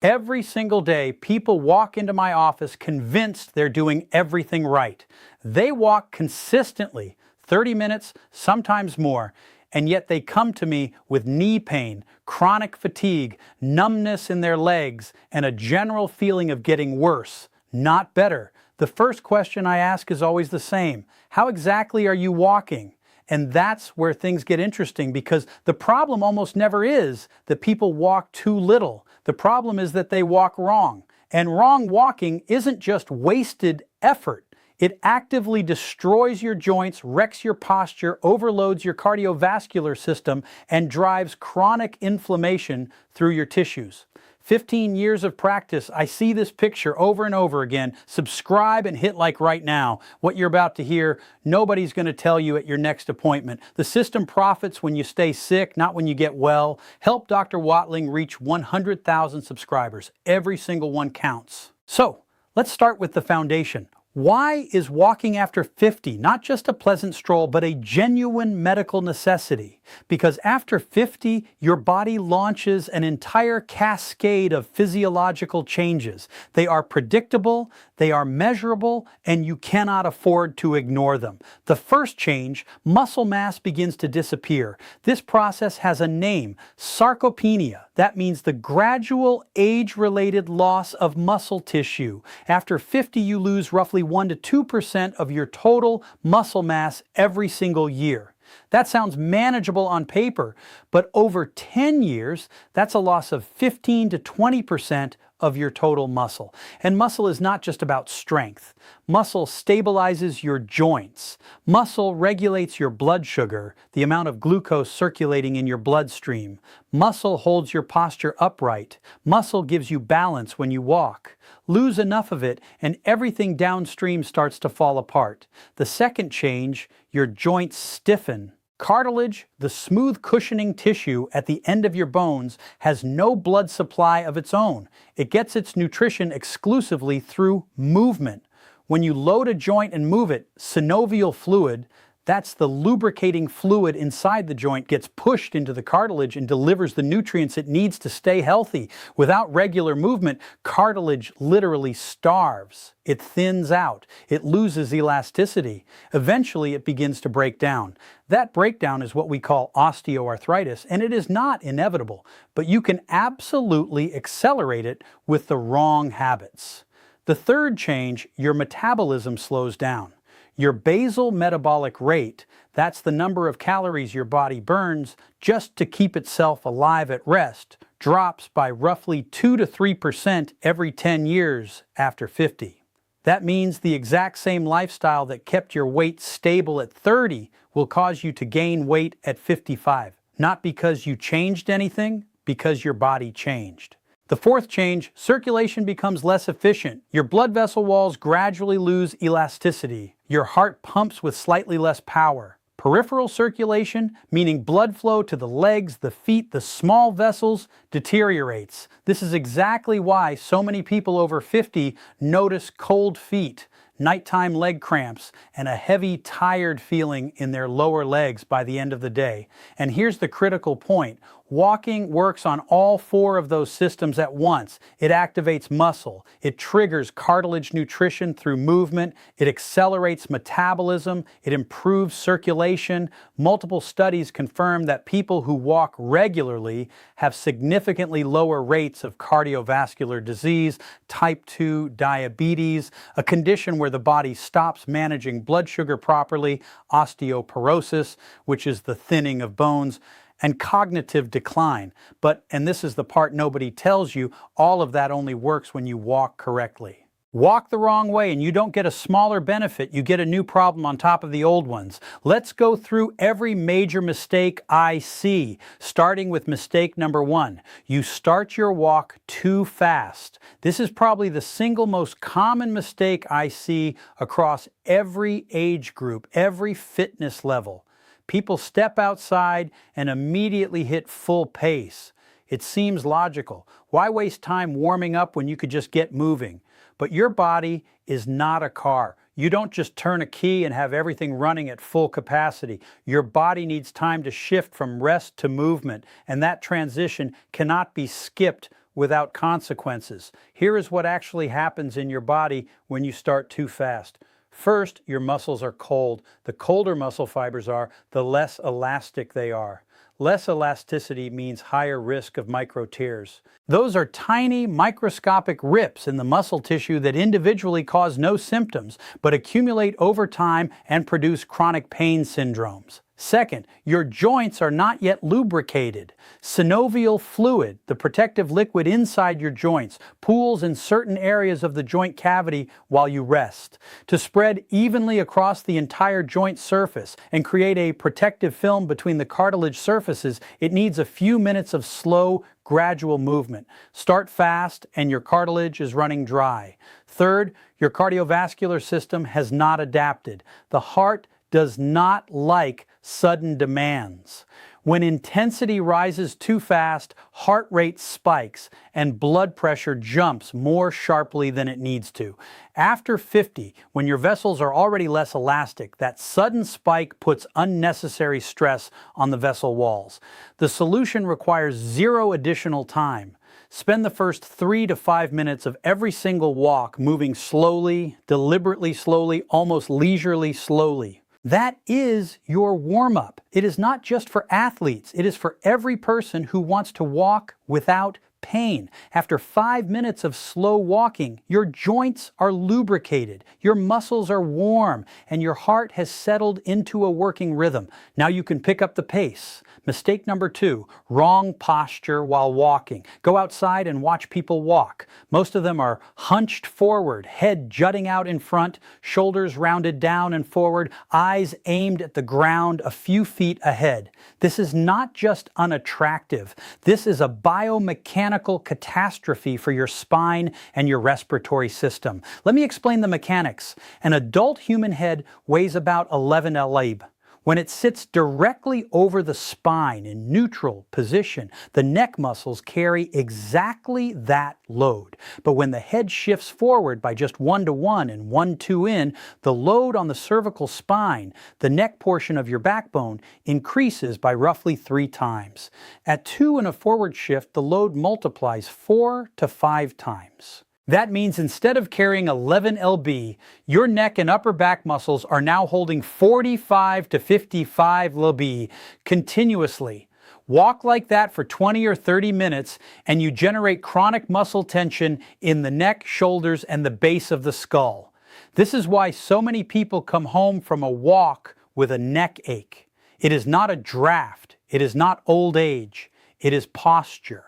Every single day, people walk into my office convinced they're doing everything right. They walk consistently, 30 minutes, sometimes more, and yet they come to me with knee pain, chronic fatigue, numbness in their legs, and a general feeling of getting worse, not better. The first question I ask is always the same. How exactly are you walking? And that's where things get interesting, because the problem almost never is that people walk too little. The problem is that they walk wrong. And wrong walking isn't just wasted effort. It actively destroys your joints, wrecks your posture, overloads your cardiovascular system, and drives chronic inflammation through your tissues. 15 years of practice, I see this picture over and over again. Subscribe and hit like right now. What you're about to hear, nobody's going to tell you at your next appointment. The system profits when you stay sick, not when you get well. Help Dr. Watling reach 100,000 subscribers. Every single one counts. So, let's start with the foundation. Why is walking after 50 not just a pleasant stroll, but a genuine medical necessity? Because after 50, your body launches an entire cascade of physiological changes. They are predictable, they are measurable, and you cannot afford to ignore them. The first change, muscle mass begins to disappear. This process has a name, sarcopenia. That means the gradual age-related loss of muscle tissue. After 50, you lose roughly 1 to 2% of your total muscle mass every single year. That sounds manageable on paper, but over 10 years, that's a loss of 15 to 20% of your total muscle. And muscle is not just about strength. Muscle stabilizes your joints. Muscle regulates your blood sugar, the amount of glucose circulating in your bloodstream. Muscle holds your posture upright. Muscle gives you balance when you walk. Lose enough of it, and everything downstream starts to fall apart. The second change, your joints stiffen. Cartilage, the smooth cushioning tissue at the end of your bones, has no blood supply of its own. It gets its nutrition exclusively through movement. When you load a joint and move it, synovial fluid, that's the lubricating fluid inside the joint, gets pushed into the cartilage and delivers the nutrients it needs to stay healthy. Without regular movement, cartilage literally starves. It thins out. It loses elasticity. Eventually, it begins to break down. That breakdown is what we call osteoarthritis, and it is not inevitable, but you can absolutely accelerate it with the wrong habits. The third change, your metabolism slows down. Your basal metabolic rate, that's the number of calories your body burns just to keep itself alive at rest, drops by roughly 2 to 3% every 10 years after 50. That means the exact same lifestyle that kept your weight stable at 30 will cause you to gain weight at 55. Not because you changed anything, because your body changed. The fourth change, circulation becomes less efficient. Your blood vessel walls gradually lose elasticity. Your heart pumps with slightly less power. Peripheral circulation, meaning blood flow to the legs, the feet, the small vessels, deteriorates. This is exactly why so many people over 50 notice cold feet, nighttime leg cramps, and a heavy, tired feeling in their lower legs by the end of the day. And here's the critical point. Walking works on all 4 of those systems at once. It activates muscle. It triggers cartilage nutrition through movement. It accelerates metabolism. It improves circulation. Multiple studies confirm that people who walk regularly have significantly lower rates of cardiovascular disease, type 2 diabetes, a condition where the body stops managing blood sugar properly, osteoporosis, which is the thinning of bones, and cognitive decline. But, and this is the part nobody tells you, all of that only works when you walk correctly. Walk the wrong way and you don't get a smaller benefit, you get a new problem on top of the old ones. Let's go through every major mistake I see, starting with mistake number 1. You start your walk too fast. This is probably the single most common mistake I see across every age group, every fitness level. People step outside and immediately hit full pace. It seems logical. Why waste time warming up when you could just get moving? But your body is not a car. You don't just turn a key and have everything running at full capacity. Your body needs time to shift from rest to movement, and that transition cannot be skipped without consequences. Here is what actually happens in your body when you start too fast. First, your muscles are cold. The colder muscle fibers are, the less elastic they are. Less elasticity means higher risk of micro tears. Those are tiny microscopic rips in the muscle tissue that individually cause no symptoms, but accumulate over time and produce chronic pain syndromes. Second, your joints are not yet lubricated. Synovial fluid, the protective liquid inside your joints, pools in certain areas of the joint cavity while you rest. To spread evenly across the entire joint surface and create a protective film between the cartilage surfaces, it needs a few minutes of slow, gradual movement. Start fast and your cartilage is running dry. Third, your cardiovascular system has not adapted. The heart does not like sudden demands. When intensity rises too fast, heart rate spikes and blood pressure jumps more sharply than it needs to. After 50, when your vessels are already less elastic, that sudden spike puts unnecessary stress on the vessel walls. The solution requires zero additional time. Spend the first 3 to 5 minutes of every single walk moving slowly, deliberately slowly, almost leisurely slowly. That is your warm-up. It is not just for athletes. It is for every person who wants to walk without pain. After 5 minutes of slow walking, your joints are lubricated, your muscles are warm, and your heart has settled into a working rhythm. Now you can pick up the pace. Mistake number 2, wrong posture while walking. Go outside and watch people walk. Most of them are hunched forward, head jutting out in front, shoulders rounded down and forward, eyes aimed at the ground a few feet ahead. This is not just unattractive. This is a biomechanical catastrophe for your spine and your respiratory system. Let me explain the mechanics. An adult human head weighs about 11 lb. When it sits directly over the spine in neutral position, the neck muscles carry exactly that load. But when the head shifts forward by just 1 to 1 and 1, 2 in, the load on the cervical spine, the neck portion of your backbone, increases by roughly 3 times. At 2 and a forward shift, the load multiplies 4 to 5 times. That means instead of carrying 11 lb, your neck and upper back muscles are now holding 45 to 55 lb continuously. Walk like that for 20 or 30 minutes and you generate chronic muscle tension in the neck, shoulders, and the base of the skull. This is why so many people come home from a walk with a neck ache. It is not a draft. It is not old age. It is posture.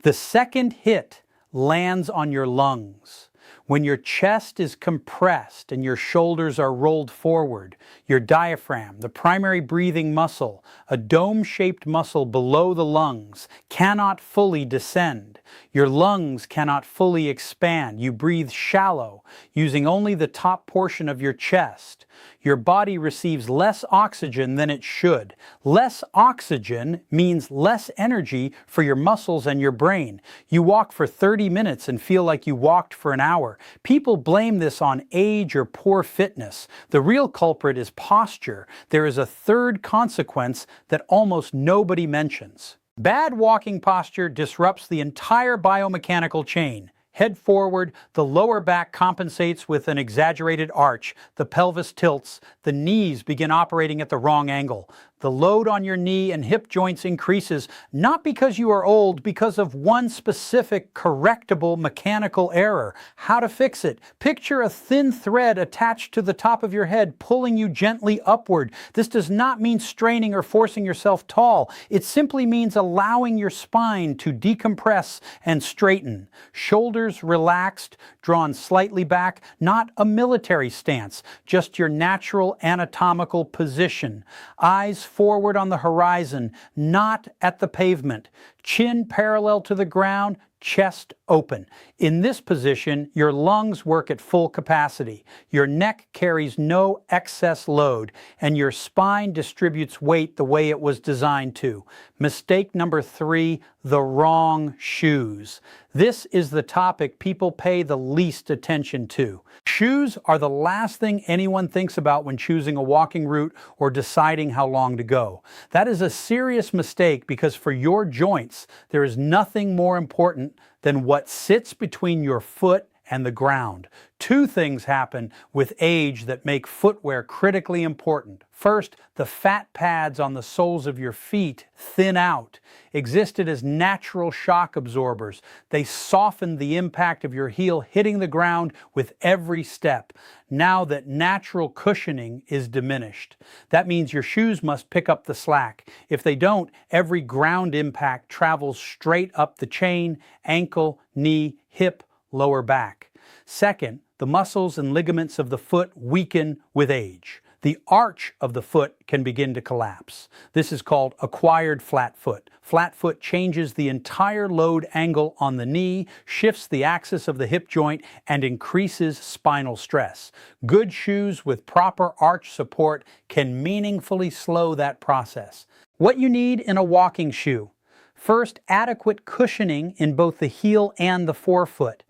The second hit lands on your lungs. When your chest is compressed and your shoulders are rolled forward, your diaphragm, the primary breathing muscle, a dome-shaped muscle below the lungs, cannot fully descend. Your lungs cannot fully expand. You breathe shallow, using only the top portion of your chest. Your body receives less oxygen than it should. Less oxygen means less energy for your muscles and your brain. You walk for 30 minutes and feel like you walked for an hour. People blame this on age or poor fitness. The real culprit is posture. There is a third consequence that almost nobody mentions. Bad walking posture disrupts the entire biomechanical chain. Head forward, the lower back compensates with an exaggerated arch, the pelvis tilts, the knees begin operating at the wrong angle. The load on your knee and hip joints increases, not because you are old, because of one specific correctable mechanical error. How to fix it? Picture a thin thread attached to the top of your head, pulling you gently upward. This does not mean straining or forcing yourself tall. It simply means allowing your spine to decompress and straighten. Shoulders relaxed, drawn slightly back, not a military stance, just your natural anatomical position. Eyes forward on the horizon, not at the pavement. Chin parallel to the ground, chest open. In this position, your lungs work at full capacity. Your neck carries no excess load, and your spine distributes weight the way it was designed to. Mistake number 3, the wrong shoes. This is the topic people pay the least attention to. Shoes are the last thing anyone thinks about when choosing a walking route or deciding how long to go. That is a serious mistake because for your joints, there is nothing more important than what sits between your foot and the ground. Two things happen with age that make footwear critically important. First, the fat pads on the soles of your feet thin out. Existed as natural shock absorbers. They soften the impact of your heel hitting the ground with every step. Now that natural cushioning is diminished. That means your shoes must pick up the slack. If they don't, every ground impact travels straight up the chain, ankle, knee, hip, lower back. Second, the muscles and ligaments of the foot weaken with age. The arch of the foot can begin to collapse. This is called acquired flat foot. Flat foot changes the entire load angle on the knee, shifts the axis of the hip joint, and increases spinal stress. Good shoes with proper arch support can meaningfully slow that process. What you need in a walking shoe. First, adequate cushioning in both the heel and the forefoot.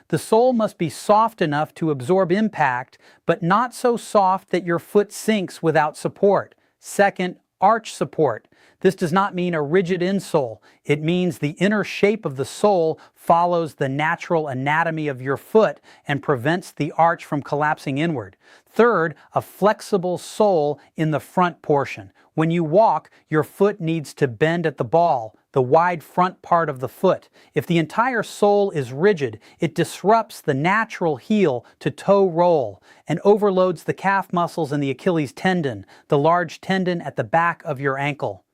The sole must be soft enough to absorb impact, but not so soft that your foot sinks without support. Second, arch support. This does not mean a rigid insole. It means the inner shape of the sole follows the natural anatomy of your foot and prevents the arch from collapsing inward. Third, a flexible sole in the front portion. When you walk, your foot needs to bend at the ball, the wide front part of the foot. If the entire sole is rigid, it disrupts the natural heel to toe roll and overloads the calf muscles and the Achilles tendon, the large tendon at the back of your ankle.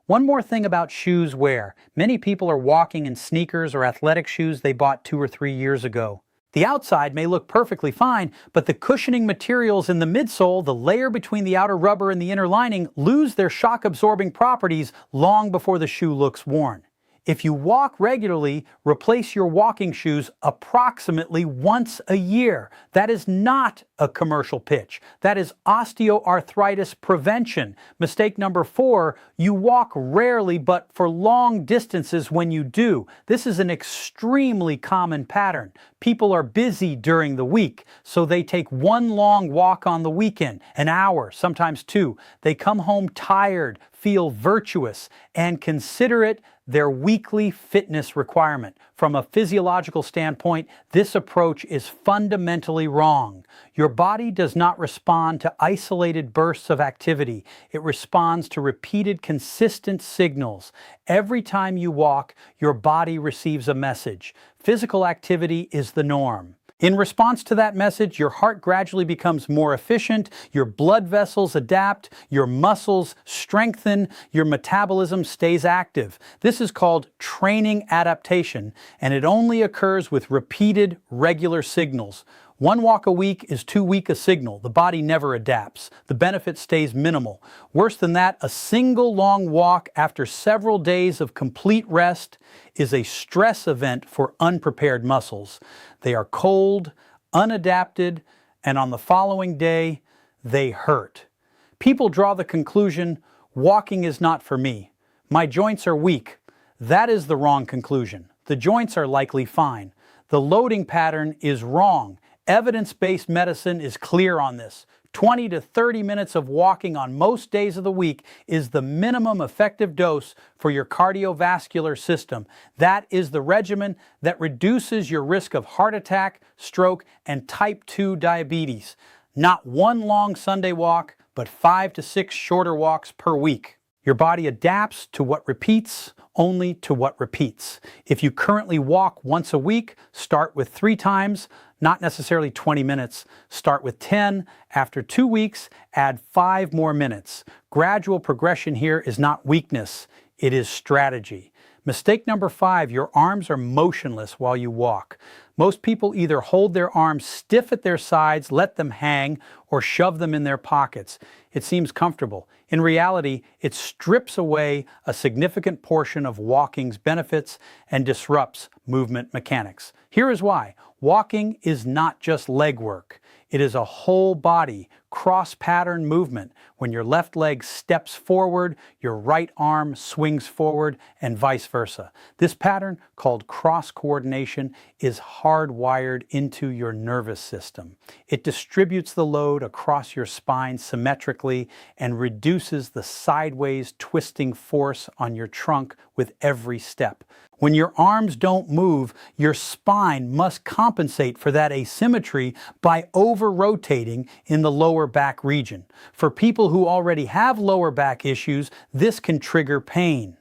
One more thing about shoes wear. Many people are walking in sneakers or athletic shoes they bought 2 or 3 years ago. The outside may look perfectly fine, but the cushioning materials in the midsole, the layer between the outer rubber and the inner lining, lose their shock-absorbing properties long before the shoe looks worn. If you walk regularly, replace your walking shoes approximately once a year. That is not a commercial pitch. That is osteoarthritis prevention. Mistake number 4, you walk rarely but for long distances when you do. This is an extremely common pattern. People are busy during the week, so they take one long walk on the weekend, an hour, sometimes 2. They come home tired, feel virtuous, and consider it their weekly fitness requirement. From a physiological standpoint, this approach is fundamentally wrong. Your body does not respond to isolated bursts of activity. It responds to repeated, consistent signals. Every time you walk, your body receives a message. Physical activity is the norm. In response to that message, your heart gradually becomes more efficient, your blood vessels adapt, your muscles strengthen, your metabolism stays active. This is called training adaptation, and it only occurs with repeated, regular signals. One walk a week is too weak a signal. The body never adapts. The benefit stays minimal. Worse than that, a single long walk after several days of complete rest is a stress event for unprepared muscles. They are cold, unadapted, and on the following day, they hurt. People draw the conclusion, walking is not for me. My joints are weak. That is the wrong conclusion. The joints are likely fine. The loading pattern is wrong. Evidence-based medicine is clear on this. 20 to 30 minutes of walking on most days of the week is the minimum effective dose for your cardiovascular system. That is the regimen that reduces your risk of heart attack, stroke, and type 2 diabetes. Not one long Sunday walk, but 5 to 6 shorter walks per week. Your body adapts to what repeats, only to what repeats. If you currently walk once a week, start with 3 times, not necessarily 20 minutes. Start with 10. After 2 weeks, add 5 more minutes. Gradual progression here is not weakness, it is strategy. Mistake number 5, your arms are motionless while you walk. Most people either hold their arms stiff at their sides, let them hang, or shove them in their pockets. It seems comfortable. In reality, it strips away a significant portion of walking's benefits and disrupts movement mechanics. Here is why. Walking is not just leg work. It is a whole body, cross-pattern movement. When your left leg steps forward, your right arm swings forward, and vice versa. This pattern, called cross-coordination, is hardwired into your nervous system. It distributes the load across your spine symmetrically and reduces the sideways twisting force on your trunk with every step. When your arms don't move, your spine must compensate for that asymmetry by over-rotating in the lower back region. For people who already have lower back issues, this can trigger pain.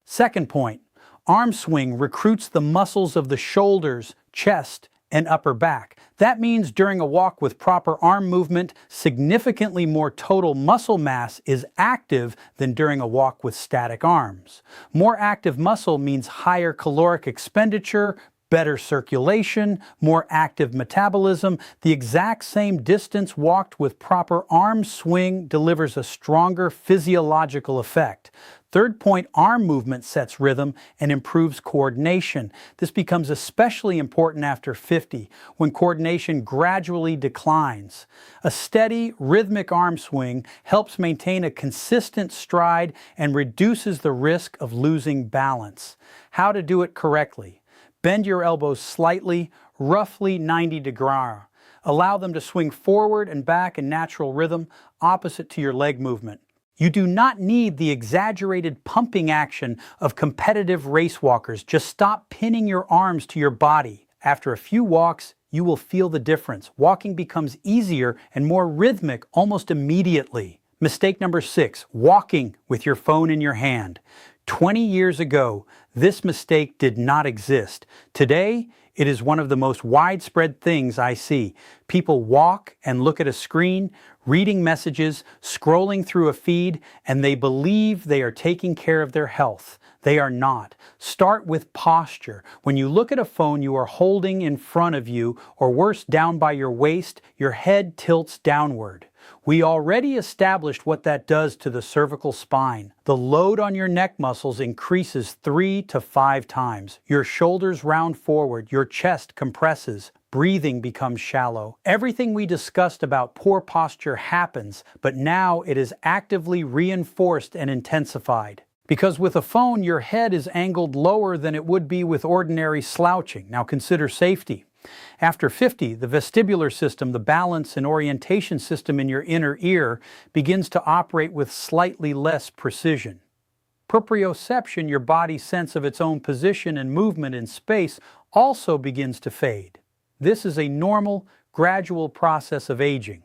Second point, arm swing recruits the muscles of the shoulders, chest, and upper back. That means during a walk with proper arm movement, significantly more total muscle mass is active than during a walk with static arms. More active muscle means higher caloric expenditure, better circulation, more active metabolism. The exact same distance walked with proper arm swing delivers a stronger physiological effect. Third point, arm movement sets rhythm and improves coordination. This becomes especially important after 50, when coordination gradually declines. A steady, rhythmic arm swing helps maintain a consistent stride and reduces the risk of losing balance. How to do it correctly. Bend your elbows slightly, roughly 90 degrees. Allow them to swing forward and back in natural rhythm, opposite to your leg movement. You do not need the exaggerated pumping action of competitive race walkers. Just stop pinning your arms to your body. After a few walks, you will feel the difference. Walking becomes easier and more rhythmic almost immediately. Mistake number 6, walking with your phone in your hand. 20 years ago, this mistake did not exist. Today, it is one of the most widespread things I see. People walk and look at a screen, reading messages, scrolling through a feed, and they believe they are taking care of their health. They are not. Start with posture. When you look at a phone you are holding in front of you, or worse, down by your waist, your head tilts downward. We already established what that does to the cervical spine. The load on your neck muscles increases 3 to 5 times. Your shoulders round forward, your chest compresses, breathing becomes shallow. Everything we discussed about poor posture happens, but now it is actively reinforced and intensified. Because with a phone, your head is angled lower than it would be with ordinary slouching. Now consider safety. After 50, the vestibular system, the balance and orientation system in your inner ear, begins to operate with slightly less precision. Proprioception, your body's sense of its own position and movement in space, also begins to fade. This is a normal, gradual process of aging.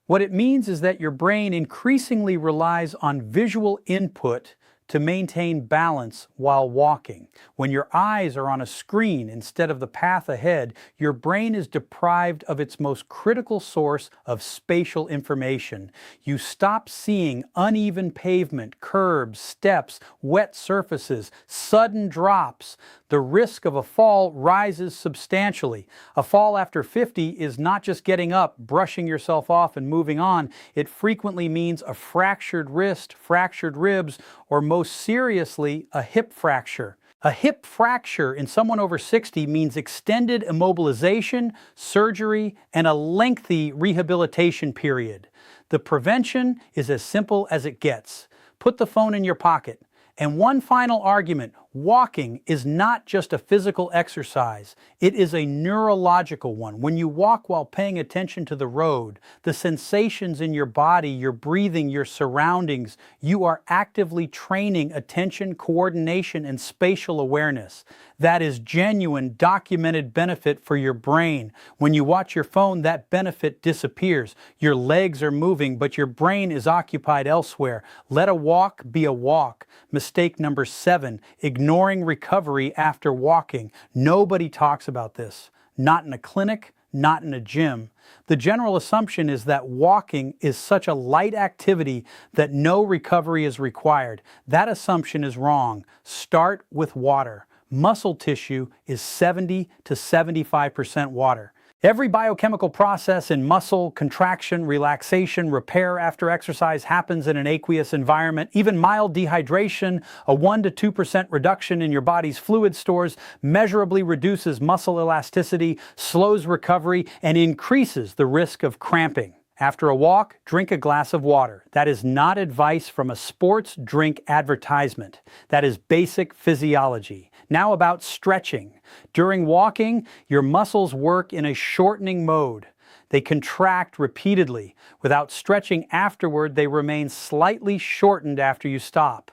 What it means is that your brain increasingly relies on visual input to maintain balance while walking. When your eyes are on a screen instead of the path ahead, your brain is deprived of its most critical source of spatial information. You stop seeing uneven pavement, curbs, steps, wet surfaces, sudden drops. The risk of a fall rises substantially. A fall after 50 is not just getting up, brushing yourself off, and moving on. It frequently means a fractured wrist, fractured ribs, or most seriously, a hip fracture. A hip fracture in someone over 60 means extended immobilization, surgery, and a lengthy rehabilitation period. The prevention is as simple as it gets. Put the phone in your pocket. And one final argument, walking is not just a physical exercise, it is a neurological one. When you walk while paying attention to the road, the sensations in your body, your breathing, your surroundings, you are actively training attention, coordination, and spatial awareness. That is genuine, documented benefit for your brain. When you watch your phone, that benefit disappears. Your legs are moving, but your brain is occupied elsewhere. Let a walk be a walk. Mistake number 7, ignoring recovery after walking. Nobody talks about this. Not in a clinic, not in a gym. The general assumption is that walking is such a light activity that no recovery is required. That assumption is wrong. Start with water. Muscle tissue is 70 to 75% water. Every biochemical process in muscle, contraction, relaxation, repair after exercise happens in an aqueous environment. Even mild dehydration, a 1 to 2% reduction in your body's fluid stores, measurably reduces muscle elasticity, slows recovery, and increases the risk of cramping. After a walk, drink a glass of water. That is not advice from a sports drink advertisement. That is basic physiology. Now about stretching. During walking, your muscles work in a shortening mode. They contract repeatedly. Without stretching afterward, they remain slightly shortened after you stop.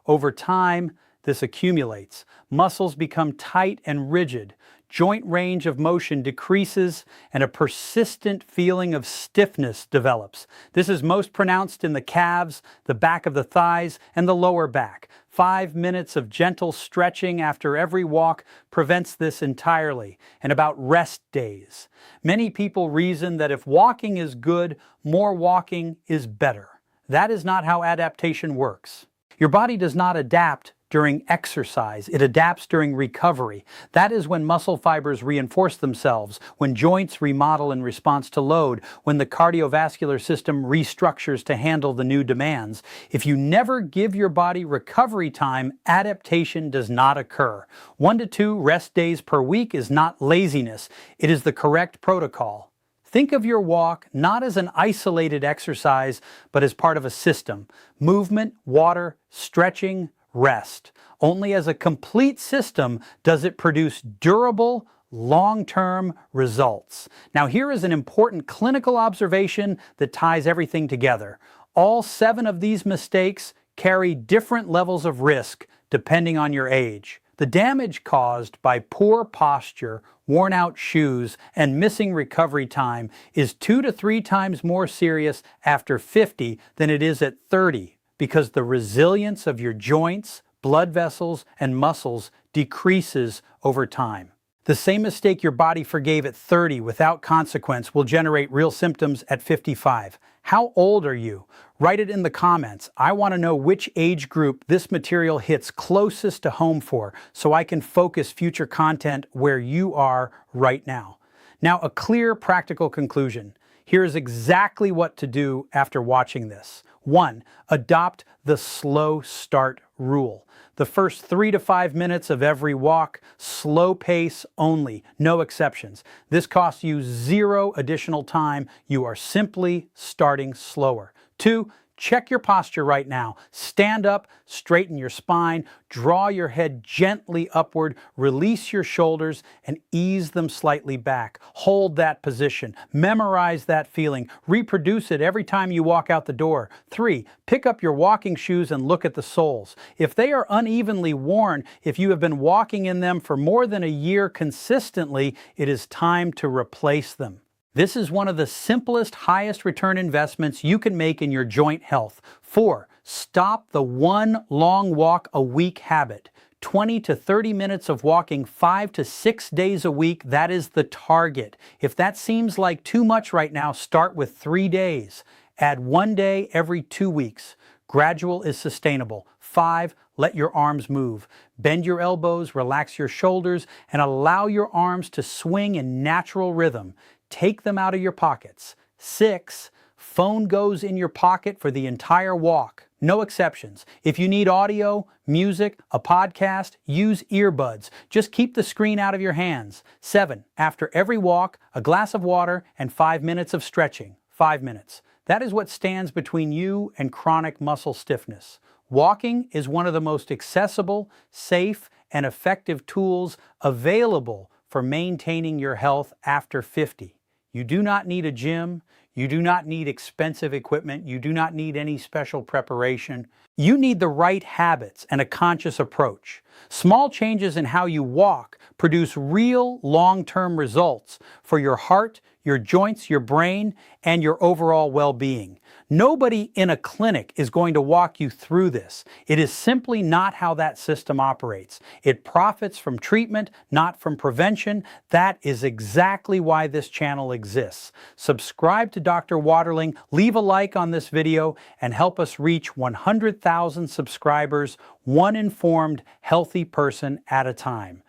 Over time, this accumulates. Muscles become tight and rigid. Joint range of motion decreases and a persistent feeling of stiffness develops. This is most pronounced in the calves, the back of the thighs, and the lower back. 5 minutes of gentle stretching after every walk prevents this entirely. And about rest days. Many people reason that if walking is good, more walking is better. That is not how adaptation works. Your body does not adapt during exercise. It adapts during recovery. That is when muscle fibers reinforce themselves, when joints remodel in response to load, when the cardiovascular system restructures to handle the new demands. If you never give your body recovery time, adaptation does not occur. 1 to 2 rest days per week is not laziness. It is the correct protocol. Think of your walk not as an isolated exercise, but as part of a system. Movement, water, stretching, rest. Only as a complete system does it produce durable, long-term results. Now here is an important clinical observation that ties everything together. All 7 of these mistakes carry different levels of risk depending on your age. The damage caused by poor posture, worn-out shoes, and missing recovery time is 2 to 3 times more serious after 50 than it is at 30, because the resilience of your joints, blood vessels, and muscles decreases over time. The same mistake your body forgave at 30 without consequence will generate real symptoms at 55. How old are you? Write it in the comments. I want to know which age group this material hits closest to home for, so I can focus future content where you are right now. Now, a clear, practical conclusion. Here is exactly what to do after watching this. 1. Adopt the slow start rule. The first 3 to 5 minutes of every walk, slow pace only, no exceptions. This costs you 0 additional time. You are simply starting slower. 2. Check your posture right now. Stand up, straighten your spine, draw your head gently upward, release your shoulders, and ease them slightly back. Hold that position. Memorize that feeling. Reproduce it every time you walk out the door. 3. Pick up your walking shoes and look at the soles. If they are unevenly worn, if you have been walking in them for more than a year consistently, it is time to replace them. This is one of the simplest, highest return investments you can make in your joint health. 4. Stop the 1 long walk a week habit. 20 to 30 minutes of walking 5 to 6 days a week, that is the target. If that seems like too much right now, start with 3 days. Add 1 day every 2 weeks. Gradual is sustainable. 5. Let your arms move. Bend your elbows, relax your shoulders, and allow your arms to swing in natural rhythm. Take them out of your pockets. 6. Phone goes in your pocket for the entire walk. No exceptions. If you need audio, music, a podcast, use earbuds. Just keep the screen out of your hands. 7. After every walk, a glass of water and 5 minutes of stretching. 5 minutes. That is what stands between you and chronic muscle stiffness. Walking is one of the most accessible, safe, and effective tools available for maintaining your health after 50. You do not need a gym. You do not need expensive equipment. You do not need any special preparation. You need the right habits and a conscious approach. Small changes in how you walk produce real long-term results for your heart, your joints, your brain, and your overall well-being. Nobody in a clinic is going to walk you through this. It is simply not how that system operates. It profits from treatment, not from prevention. That is exactly why this channel exists. Subscribe to Dr. Waterling, leave a like on this video, and help us reach 100,000 subscribers, one informed, healthy person at a time.